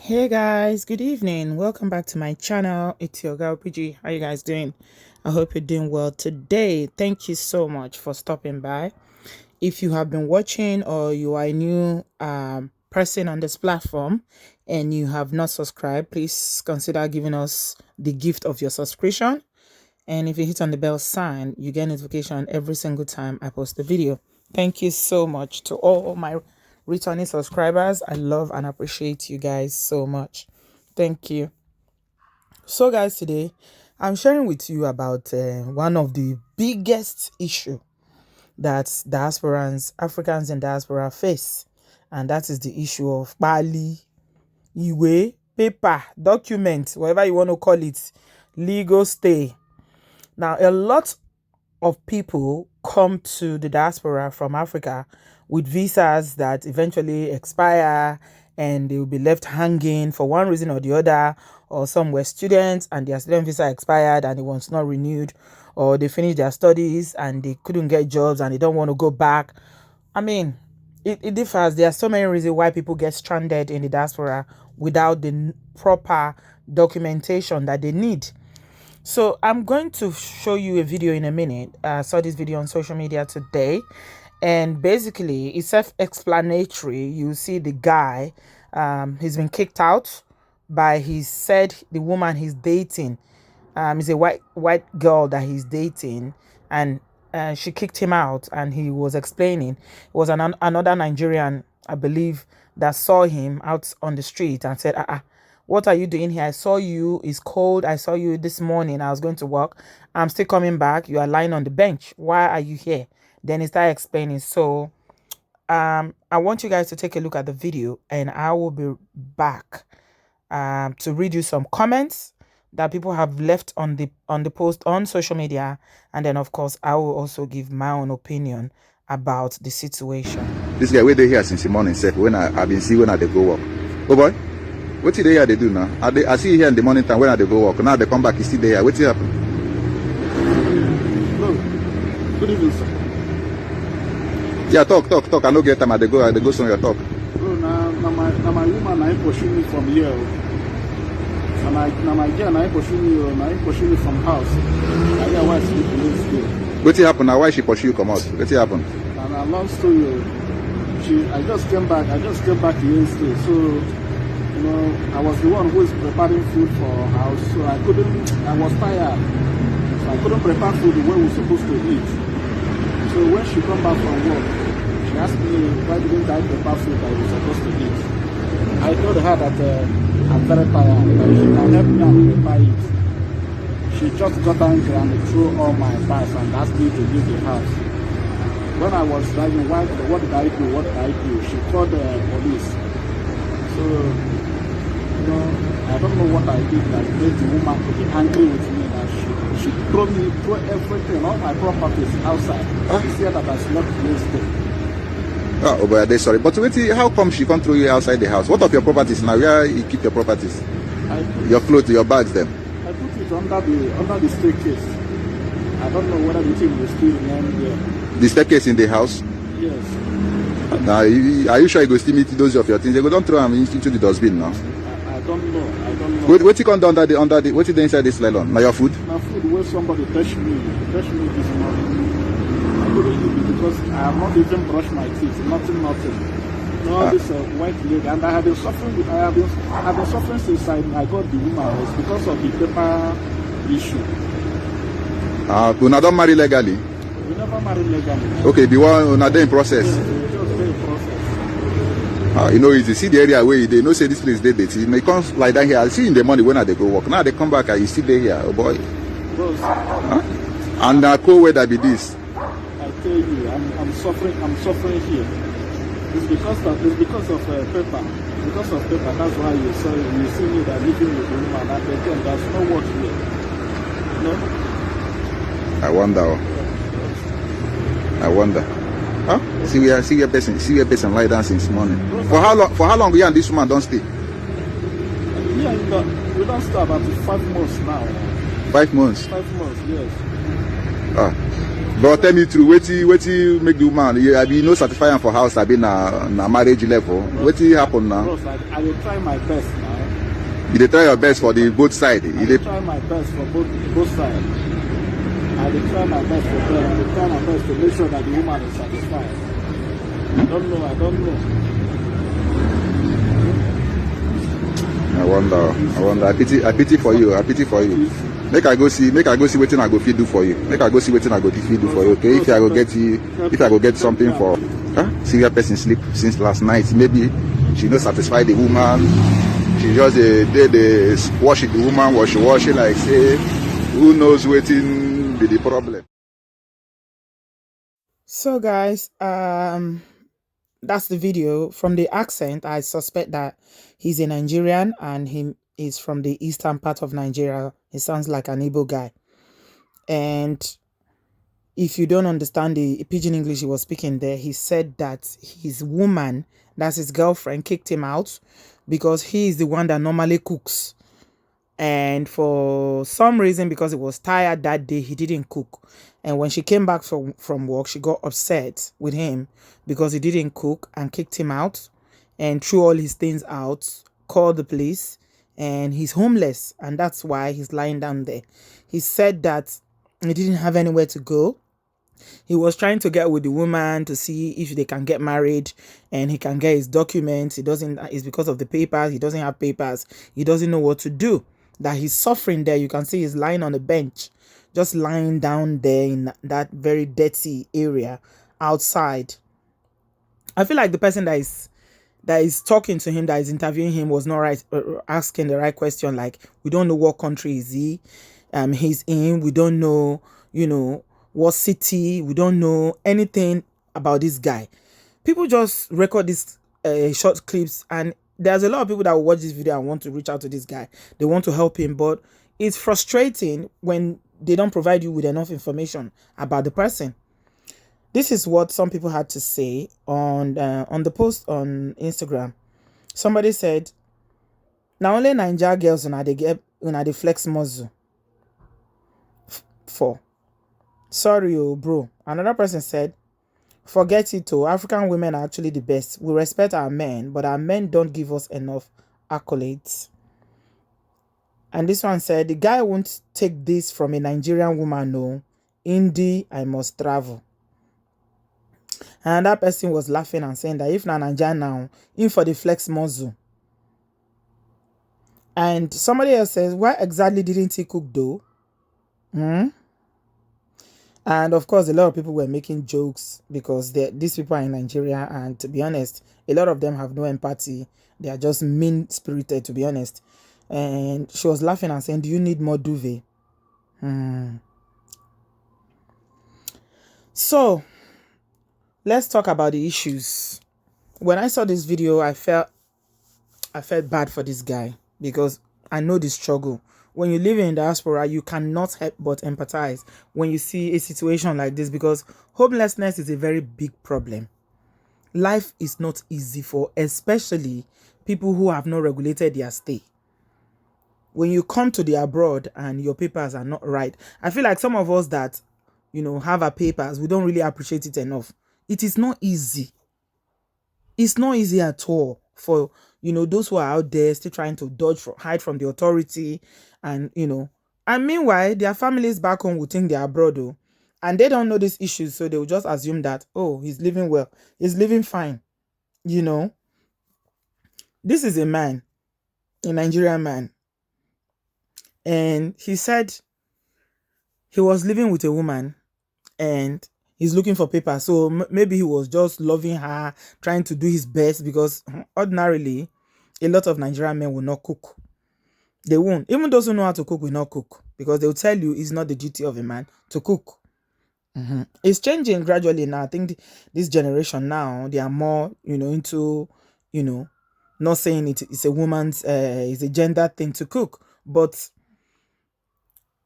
Hey guys, good evening. Welcome back to my channel. It's your girl PG. How you guys doing? I hope you're doing well today. Thank you so much for stopping by. If you have been watching or you are a new person on this platform and you have not subscribed, please consider giving us the gift of your subscription. And if you hit on the bell sign, you get notification every single time I post a video. Thank you so much to all my returning subscribers. I love and appreciate you guys so much. Thank you. So guys, today I'm sharing with you about one of the biggest issue that diasporans, Africans in diaspora face, and that is the issue of Bali, Iwe, paper, document, whatever you want to call it, legal stay. Now, a lot of people come to the diaspora from Africa with visas that eventually expire and they will be left hanging for one reason or the other, or some were students and their student visa expired and it was not renewed, or they finished their studies and they couldn't get jobs and they don't want to go back. I mean, it differs. There are so many reasons why people get stranded in the diaspora without the proper documentation that they need. So I'm going to show you a video in a minute. I saw this video on social media today, and basically it's self-explanatory. You see the guy, he's been kicked out by the woman he's dating. It's a white girl that he's dating, and she kicked him out, and he was explaining. It was another Nigerian, I believe, that saw him out on the street and said, what are you doing here? I saw you. It's cold. I saw you this morning. I was going to work. I'm still coming back. You are lying on the bench. Why are you here? Then he started explaining. So I want you guys to take a look at the video, and I will be back to read you some comments that people have left on the post on social media, and then of course I will also give my own opinion about the situation. This guy waited here since the morning, said when I've been seeing when I go work. Oh boy. What did they do now? I see you here in the morning time when they go work. Now they come back, you see there. What happened? No. Good evening, sir. Yeah, talk. I don't get time. They go somewhere, talk. Bro, now my woman I pursue me from here. Now my girl I pursue me from house. I got why sleep in this day. What happened now? Why she pursue you come out? What happened? And a long story. I just came back yesterday. So you know, I was the one who was preparing food for her house, so I was tired. So I couldn't prepare food the way we were supposed to eat. So when she come back from work, she asked me, why didn't I prepare food that we were supposed to eat? I told her that I'm very tired, that she can help me and prepare it. She just got angry and threw all my bags and asked me to leave the house. When I was driving, what did I do? She called the police. So, you know, I don't know what I did that made the woman to be angry with me. That she threw everything, all my properties outside. She said that I slept yesterday. Oh, but they're sorry. But wait, how come she can't throw you outside the house? What of your properties now? Where you keep your properties? Your clothes, your bags, them? I put it under the staircase. I don't know whether the thing will still remain there. The staircase in the house? Yes. Now, are you sure you go still meet those of your things? They go don't throw them into the dustbin now. I don't know. What you can do under the what is inside this nylon? Now your food? My food where somebody touched me this morning. I couldn't eat it because I have not even brushed my teeth. Nothing. No, this white leg, and I have been suffering. I have been suffering since I got the woman. It's because of the paper issue. You not marry legally? We never married legally. Okay, the one not in process. You know, you see the area where they know say this place they may come like that here. I see in the morning when they go work. Now they come back and you see they here, oh boy. And cold weather be this. I tell you, I'm suffering here. It's because of paper. Because of paper, that's why you see me that living with the woman and again there's no work here. No? I wonder. Huh? See your person lie down since morning. For how long you and this woman don't stay? Yeah, we don't stay about 5 months now. 5 months? 5 months, yes. But tell me true, wetin make the woman? I be no certify am for house. I be na marriage level. Wetin happen now? Bros, I will try my best now. You dey try your best for the both side. I will try my best for both sides. I will try my best for them. I will try my best to make sure that the woman is satisfied. I don't know. I wonder. I pity for you. Make I go see wetin I go fit do for you. Make I go see wetin I go fit do for you. Okay, if I go get something for, see where person sleep since last night. Maybe she no satisfy the woman. She just dey wash the woman, wash like say, who knows wetin be the problem. So guys, that's the video. From the accent, I suspect that he's a Nigerian and he is from the eastern part of Nigeria. He sounds like an Igbo guy. And if you don't understand the pidgin English he was speaking there, he said that his woman, that's his girlfriend, kicked him out because he is the one that normally cooks. And for some reason, because he was tired that day, he didn't cook. And when she came back from work, she got upset with him because he didn't cook and kicked him out and threw all his things out, called the police, and he's homeless. And that's why he's lying down there. He said that he didn't have anywhere to go. He was trying to get with the woman to see if they can get married and he can get his documents. It's because of the papers. He doesn't have papers. He doesn't know what to do. That he's suffering there. You can see he's lying on the bench, just lying down there in that very dirty area outside. I feel like the person that is talking to him, that is interviewing him, was not right, asking the right question. Like, we don't know what country is he's in. We don't know, what city. We don't know anything about this guy. People just record these short clips, and there's a lot of people that will watch this video and want to reach out to this guy. They want to help him, but it's frustrating when they don't provide you with enough information about the person. This is what some people had to say on the post on Instagram. Somebody said, "Now only Nigeria girls when they flex muscle for. Sorry, bro." Another person said, "Forget it, African women are actually the best. We respect our men, but our men don't give us enough accolades." And this one said, "The guy won't take this from a Nigerian woman, no. Indy, I must travel." And that person was laughing and saying that if na Nigerian now, in for the flex muscle. And somebody else says, "Why exactly didn't he cook though?" And of course, a lot of people were making jokes because these people are in Nigeria, and to be honest, a lot of them have no empathy. They are just mean-spirited, to be honest. And she was laughing and saying, "Do you need more duvet?" So, let's talk about the issues. When I saw this video, I felt bad for this guy because I know the struggle. When you live in diaspora, you cannot help but empathize when you see a situation like this, because homelessness is a very big problem. Life is not easy for especially people who have not regulated their stay. When you come to the abroad and your papers are not right, I feel like some of us that, have our papers, we don't really appreciate it enough. It is not easy. It's not easy at all for, those who are out there still trying to hide from the authority. And, and meanwhile, their families back home will think they're abroad, though, and they don't know these issues. So they will just assume that, oh, he's living well. He's living fine. This is a man, a Nigerian man. And he said he was living with a woman and he's looking for papers. So maybe he was just loving her, trying to do his best, because ordinarily, a lot of Nigerian men will not cook. They won't. Even those who know how to cook will not cook, because they will tell you it's not the duty of a man to cook. It's changing gradually now. I think this generation now, they are more, into, not saying it's a woman's, it's a gender thing to cook. But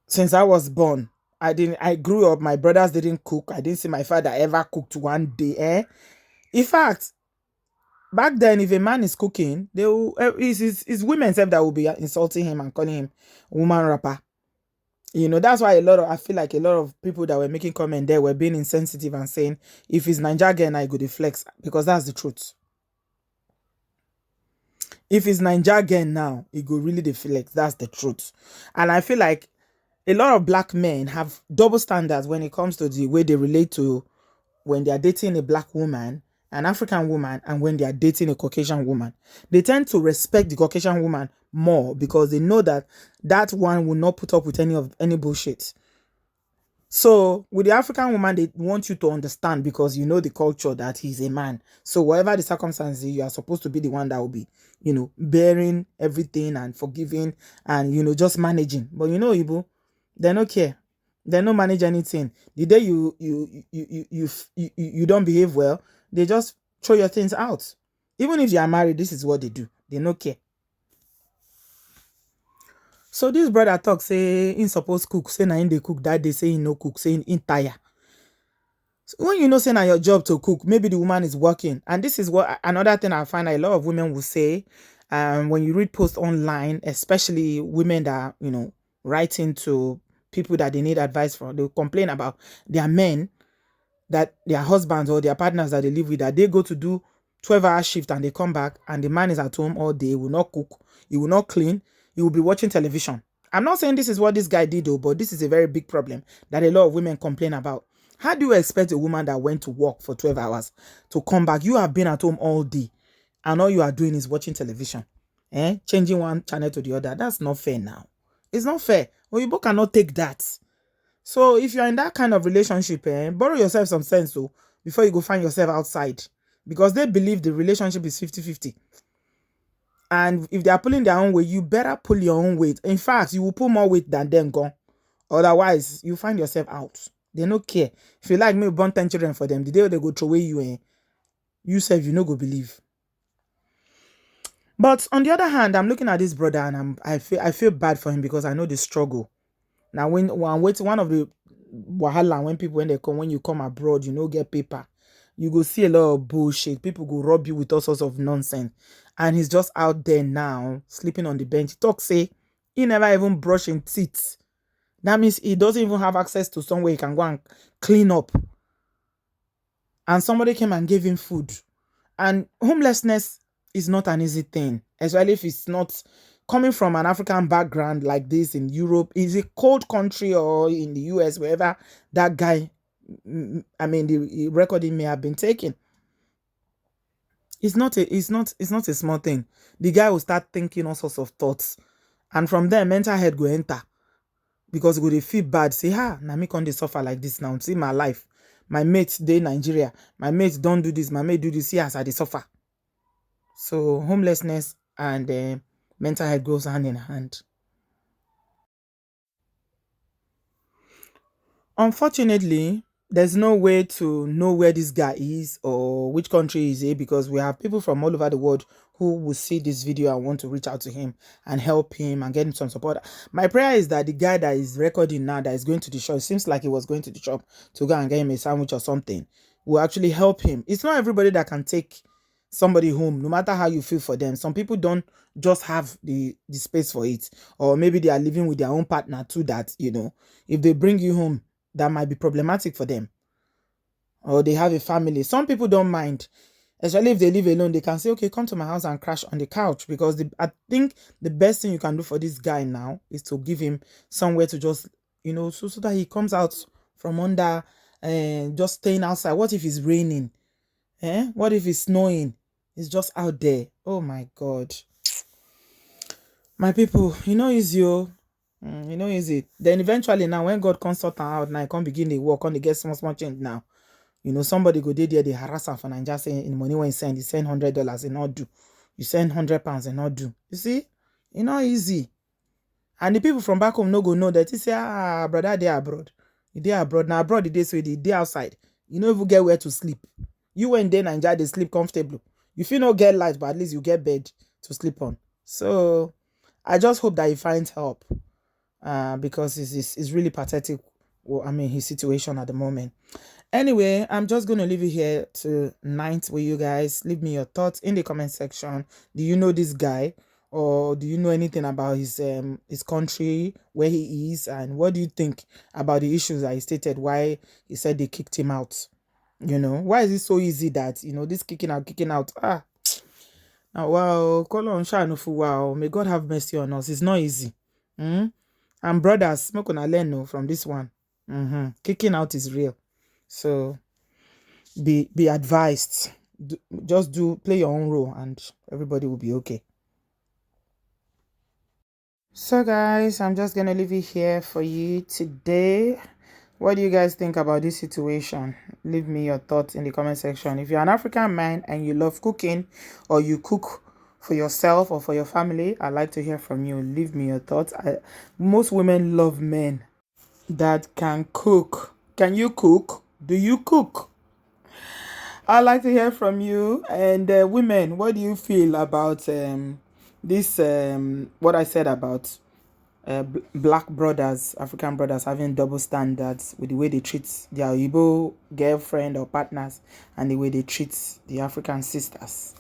since I was born, I grew up, my brothers didn't cook. I didn't see my father ever cooked one day. In fact, back then, if a man is cooking, it's women that will be insulting him and calling him woman rapper. You know, that's why I feel like a lot of people that were making comment there were being insensitive and saying, if it's Niger again, I go to flex, because that's the truth. If it's Niger again now, it go really the flex. That's the truth. And I feel like a lot of black men have double standards when it comes to the way they relate to when they are dating a black woman, an African woman, and when they are dating a Caucasian woman. They tend to respect the Caucasian woman more because they know that that one will not put up with any bullshit. So with the African woman, they want you to understand because you know the culture that he's a man. So whatever the circumstances, you are supposed to be the one that will be, you know, bearing everything and forgiving and, you know, just managing. But you know, Ibu, they don't care. They don't manage anything. The day you don't behave well, they just throw your things out. Even if you are married, this is what they do. They don't care. So this brother talk say in suppose cook, say na him dey cook that day, say he no cook, say in tire. So when you know say na your job to cook, maybe the woman is working. And this is what another thing I find a lot of women will say when you read posts online, especially women that, you know, writing to people that they need advice from, they complain about their men, that their husbands or their partners that they live with, that they go to do 12-hour shift and they come back and the man is at home all day, will not cook, he will not clean, he will be watching television. I'm not saying this is what this guy did though, but this is a very big problem that a lot of women complain about. How do you expect a woman that went to work for 12 hours to come back? You have been at home all day and all you are doing is watching television, changing one channel to the other. That's not fair now. It's not fair. Oyinbo cannot take that. So if you're in that kind of relationship, borrow yourself some sense though, before you go find yourself outside. Because they believe the relationship is 50-50. And if they are pulling their own weight, you better pull your own weight. In fact, you will pull more weight than them gone. Otherwise, you find yourself out. They don't care. If you like me, born 10 children for them, the day they go throw away you, you self, you no go believe. But on the other hand, I'm looking at this brother and I feel bad for him because I know the struggle. Now, when I'm waiting, one of the wahala when you come abroad, you know, get paper, you go see a lot of bullshit. People go rob you with all sorts of nonsense, and he's just out there now sleeping on the bench. He talk say he never even brush his teeth. That means he doesn't even have access to somewhere he can go and clean up. And somebody came and gave him food. And homelessness is not an easy thing, especially if it's not coming from an African background like this in Europe. Is a cold country or in the US, wherever that guy, I mean, the recording may have been taken. It's not a small thing. The guy will start thinking all sorts of thoughts. And from there, mental health go enter. Because he go feel bad. Say, now me can't suffer like this now. See my life. My mates, they Nigeria. My mates don't do this. My mate do this. See as I suffer. So homelessness and mental health goes hand in hand. Unfortunately, there's no way to know where this guy is or which country is he, because we have people from all over the world who will see this video and want to reach out to him and help him and get him some support. My prayer is that the guy that is recording now, that is going to the shop, it seems like he was going to the shop to go and get him a sandwich or something, will actually help him. It's not everybody that can take somebody home, no matter how you feel for them. Some people don't just have the space for it, or maybe they are living with their own partner too, that, you know, if they bring you home, that might be problematic for them, or they have a family. Some people don't mind, especially if they live alone. They can say, okay, come to my house and crash on the couch, because I think the best thing you can do for this guy now is to give him somewhere to just, you know, so that he comes out from under and just staying outside. What if it's raining? What if it's snowing? It's just out there. Oh my God. My people, you know, easy. You know, easy. Then eventually now, when God comes sort out, now I can't begin the work on the get small change now. You know, somebody go there, they harass her for Nigeria, saying in money when you send $100 and not do. You send £100 and not do. You see? You know, easy. And the people from back home no go know that. You say, brother, they abroad. They abroad. Now abroad, they say they outside. You know, if you get where to sleep. You went there, Nigeria, they sleep comfortable. You feel no get light, but at least you get bed to sleep on. So I just hope that he finds help. Because it's really pathetic. Well, I mean, his situation at the moment. Anyway, I'm just going to leave it here tonight with you guys. Leave me your thoughts in the comment section. Do you know this guy? or do you know anything about his country, where he is, and what do you think about the issues that he stated? Why he said they kicked him out? Why is it so easy that this kicking out? Wow, wow. May God have mercy on us. It's not easy. And brothers, smoke on a learn from this one. Kicking out is real. So be advised. Just play your own role, and everybody will be okay. So guys, I'm just gonna leave it here for you today. What do you guys think about this situation? Leave me your thoughts in the comment section. If you're an African man and you love cooking, or you cook for yourself or for your family, I'd like to hear from you. Leave me your thoughts. Most women love men that can cook. Can you cook? Do you cook? I'd like to hear from you. And women, what do you feel about this? What I said about black brothers, African brothers having double standards with the way they treat their Oyinbo girlfriend or partners and the way they treat the African sisters.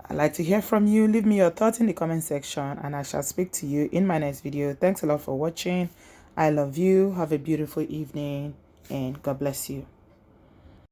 I'd like to hear from you. Leave me your thoughts in the comment section, and I shall speak to you in my next video. Thanks a lot for watching. I love you. Have a beautiful evening, and God bless you.